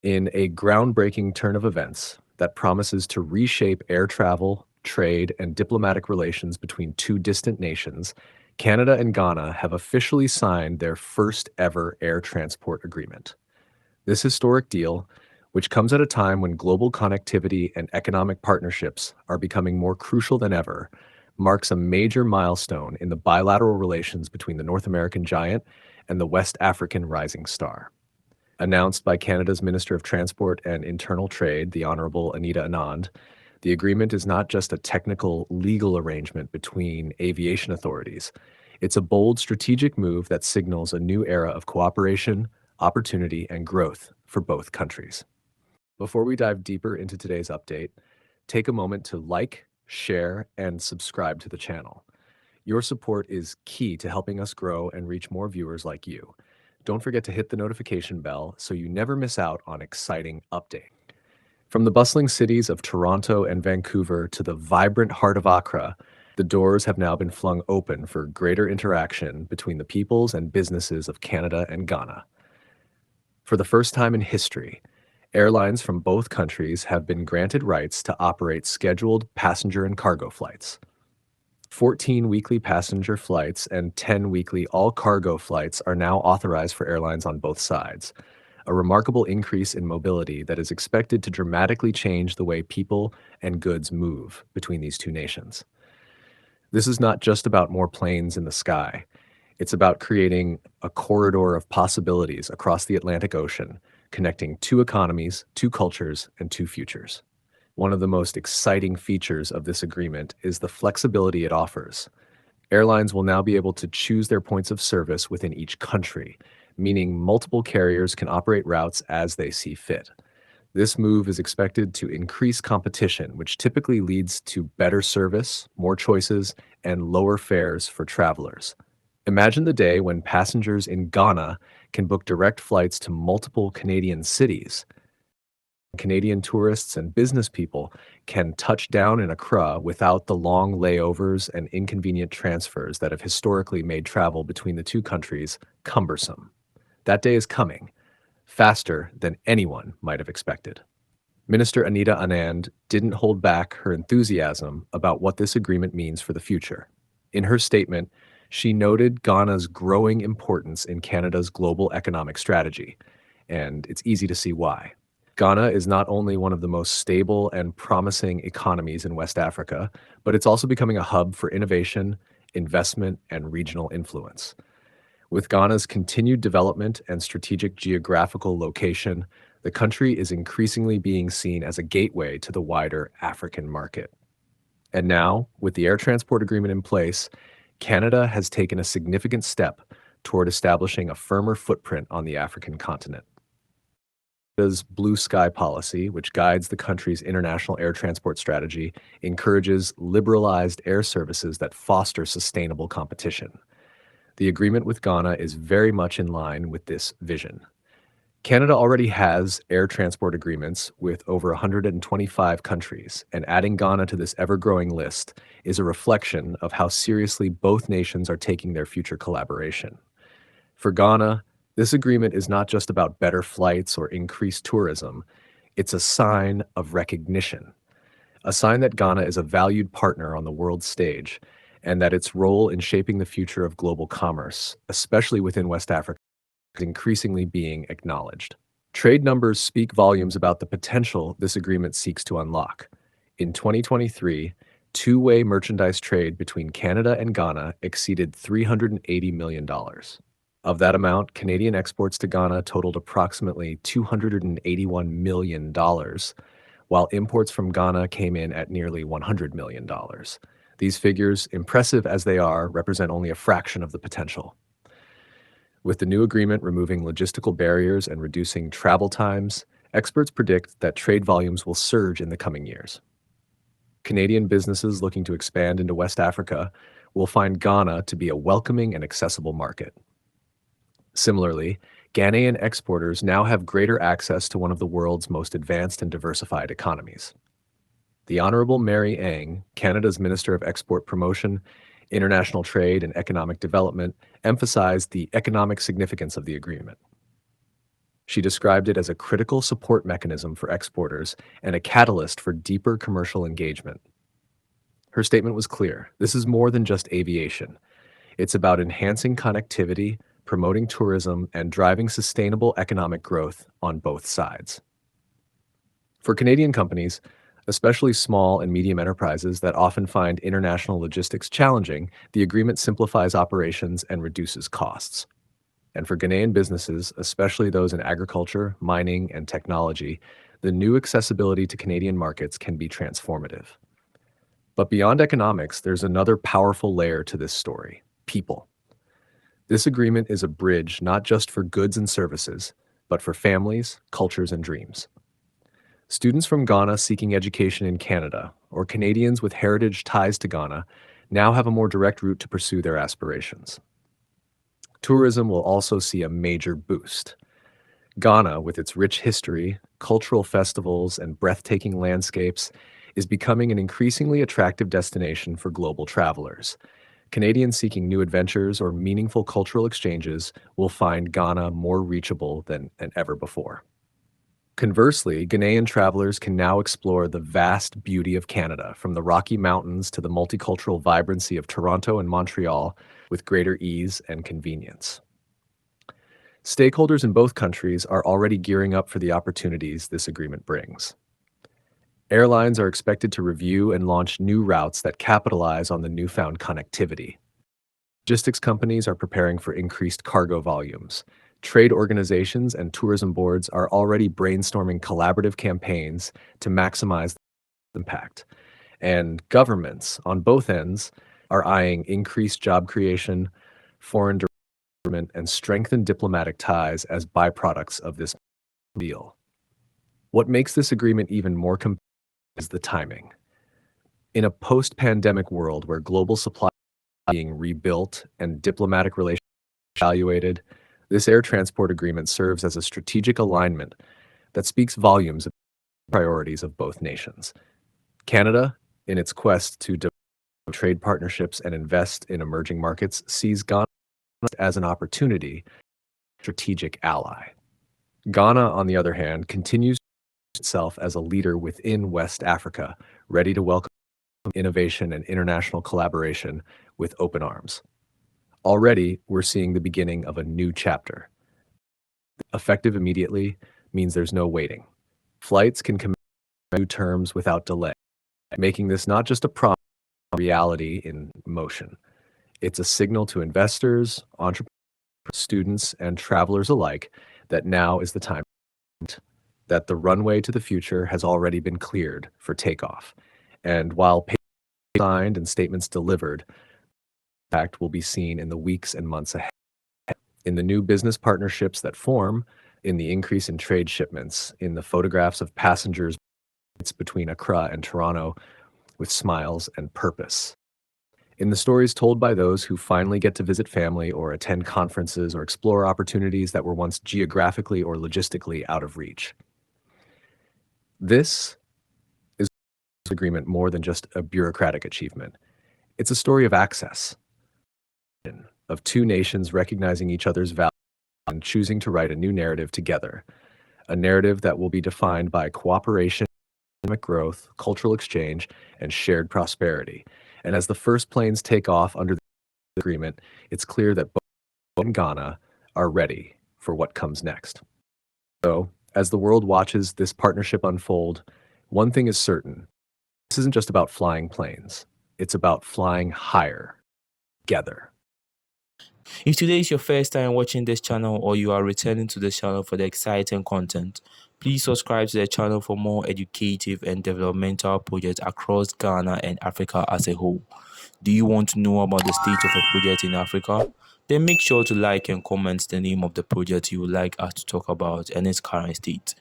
In a groundbreaking turn of events that promises to reshape air travel, trade, and diplomatic relations between two distant nations, Canada and Ghana have officially signed their first ever air transport agreement. This historic deal, which comes at a time when global connectivity and economic partnerships are becoming more crucial than ever, marks a major milestone in the bilateral relations between the North American giant and the West African rising star. Announced by Canada's Minister of Transport and Internal Trade, the Honourable Anita Anand, the agreement is not just a technical legal arrangement between aviation authorities. It's a bold strategic move that signals a new era of cooperation, opportunity, and growth for both countries. Before we dive deeper into today's update, take a moment to like, share, and subscribe to the channel. Your support is key to helping us grow and reach more viewers like you. Don't forget to hit the notification bell so you never miss out on exciting updates. From the bustling cities of Toronto and Vancouver to the vibrant heart of Accra, the doors have now been flung open for greater interaction between the peoples and businesses of Canada and Ghana. For the first time in history, airlines from both countries have been granted rights to operate scheduled passenger and cargo flights. 14 weekly passenger flights and 10 weekly all-cargo flights are now authorized for airlines on both sides, a remarkable increase in mobility that is expected to dramatically change the way people and goods move between these two nations. This is not just about more planes in the sky. It's about creating a corridor of possibilities across the Atlantic Ocean, connecting two economies, two cultures, and two futures. One of the most exciting features of this agreement is the flexibility it offers. Airlines will now be able to choose their points of service within each country, meaning multiple carriers can operate routes as they see fit. This move is expected to increase competition, which typically leads to better service, more choices, and lower fares for travelers. Imagine the day when passengers in Ghana can book direct flights to multiple Canadian cities. Canadian tourists and business people can touch down in Accra without the long layovers and inconvenient transfers that have historically made travel between the two countries cumbersome. That day is coming, faster than anyone might have expected. Minister Anita Anand didn't hold back her enthusiasm about what this agreement means for the future. In her statement, she noted Ghana's growing importance in Canada's global economic strategy, and it's easy to see why. Ghana is not only one of the most stable and promising economies in West Africa, but it's also becoming a hub for innovation, investment, and regional influence. With Ghana's continued development and strategic geographical location, the country is increasingly being seen as a gateway to the wider African market. And now, with the air transport agreement in place, Canada has taken a significant step toward establishing a firmer footprint on the African continent. Canada's Blue Sky policy, which guides the country's international air transport strategy, encourages liberalized air services that foster sustainable competition. The agreement with Ghana is very much in line with this vision. Canada already has air transport agreements with over 125 countries, and adding Ghana to this ever-growing list is a reflection of how seriously both nations are taking their future collaboration. For Ghana, this agreement is not just about better flights or increased tourism. It's a sign of recognition, a sign that Ghana is a valued partner on the world stage, and that its role in shaping the future of global commerce, especially within West Africa, is increasingly being acknowledged. Trade numbers speak volumes about the potential this agreement seeks to unlock. In 2023, two-way merchandise trade between Canada and Ghana exceeded $380 million. Of that amount, Canadian exports to Ghana totaled approximately $281 million, while imports from Ghana came in at nearly $100 million. These figures, impressive as they are, represent only a fraction of the potential. With the new agreement removing logistical barriers and reducing travel times, experts predict that trade volumes will surge in the coming years. Canadian businesses looking to expand into West Africa will find Ghana to be a welcoming and accessible market. Similarly, Ghanaian exporters now have greater access to one of the world's most advanced and diversified economies. The Honourable Mary Ang, Canada's Minister of Export Promotion, International Trade and Economic Development, emphasized the economic significance of the agreement. She described it as a critical support mechanism for exporters and a catalyst for deeper commercial engagement. Her statement was clear. This is more than just aviation. It's about enhancing connectivity, promoting tourism, and driving sustainable economic growth on both sides. For Canadian companies, especially small and medium enterprises that often find international logistics challenging, the agreement simplifies operations and reduces costs. And for Ghanaian businesses, especially those in agriculture, mining, and technology, the new accessibility to Canadian markets can be transformative. But beyond economics, there's another powerful layer to this story: people. This agreement is a bridge not just for goods and services, but for families, cultures, and dreams. Students from Ghana seeking education in Canada, or Canadians with heritage ties to Ghana, now have a more direct route to pursue their aspirations. Tourism will also see a major boost. Ghana, with its rich history, cultural festivals, and breathtaking landscapes, is becoming an increasingly attractive destination for global travelers. Canadians seeking new adventures or meaningful cultural exchanges will find Ghana more reachable than ever before. Conversely, Ghanaian travelers can now explore the vast beauty of Canada, from the Rocky Mountains to the multicultural vibrancy of Toronto and Montreal, with greater ease and convenience. Stakeholders in both countries are already gearing up for the opportunities this agreement brings. Airlines are expected to review and launch new routes that capitalize on the newfound connectivity. Logistics companies are preparing for increased cargo volumes. Trade organizations and tourism boards are already brainstorming collaborative campaigns to maximize the impact. And governments on both ends are eyeing increased job creation, foreign development, and strengthened diplomatic ties as byproducts of this deal. What makes this agreement even more compelling is the timing. In a post-pandemic world where global supply is being rebuilt and diplomatic relations evaluated, this air transport agreement serves as a strategic alignment that speaks volumes of the priorities of both nations. Canada, in its quest to develop trade partnerships and invest in emerging markets, sees Ghana as an opportunity, strategic ally. Ghana, on the other hand, continues itself as a leader within West Africa, ready to welcome innovation and international collaboration with open arms. Already, we're seeing the beginning of a new chapter. Effective immediately means there's no waiting. Flights can commence new terms without delay, making this not just a promise, but a reality in motion. It's a signal to investors, entrepreneurs, students, and travelers alike that now is the time, that the runway to the future has already been cleared for takeoff. And while papers signed and statements delivered, impact will be seen in the weeks and months ahead, in the new business partnerships that form, in the increase in trade shipments, in the photographs of passengers between Accra and Toronto with smiles and purpose, in the stories told by those who finally get to visit family or attend conferences or explore opportunities that were once geographically or logistically out of reach. This is agreement more than just a bureaucratic achievement. It's a story of access, of two nations recognizing each other's value and choosing to write a new narrative together, a narrative that will be defined by cooperation, economic growth, cultural exchange, and shared prosperity. And as the first planes take off under the agreement, it's clear that both and Ghana are ready for what comes next. So, as the world watches this partnership unfold, one thing is certain: this isn't just about flying planes, it's about flying higher, together. If today is your first time watching this channel or you are returning to this channel for the exciting content, please subscribe to the channel for more educative and developmental projects across Ghana and Africa as a whole. Do you want to know about the state of a project in Africa? Then make sure to like and comment the name of the project you would like us to talk about and its current state.